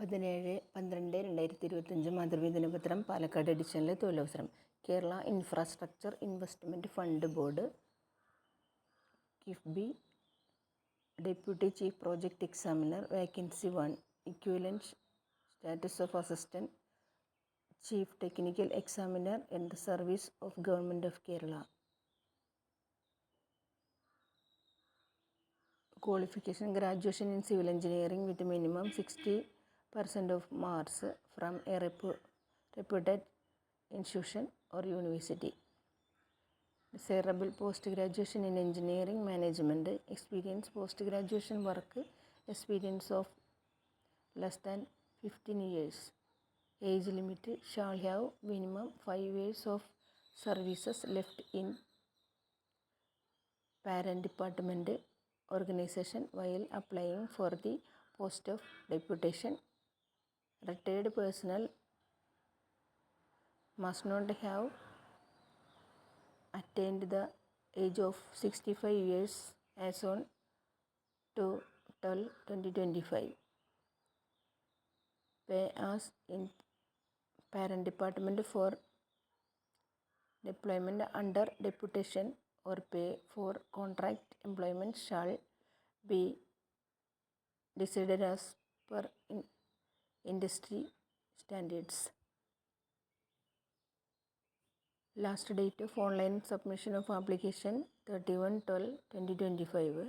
17/12/2025 മാതൃഭൂമി ദിനപത്രം പാലക്കാട് എഡിഷനിലെ തൊഴിലവസരം. Kerala infrastructure investment fund board KIIFB deputy chief project examiner vacancy 1 equivalent status of assistant chief technical examiner in the service of government of Kerala. Qualification: graduation in civil engineering with minimum 60% of marks from a reputed institution or university. Desirable: post-graduation in engineering management. Experience: post-graduation work experience of less than 15 years. Age limit: shall have minimum 5 years of services left in parent department organization while applying for the post of deputation. Retired personnel must not have attained the age of 65 years as on 2/12/2025. Pay as in parent department for deployment under deputation or pay for contract employment shall be decided as per industry standards. Last date of online submission of application 31/12/2025.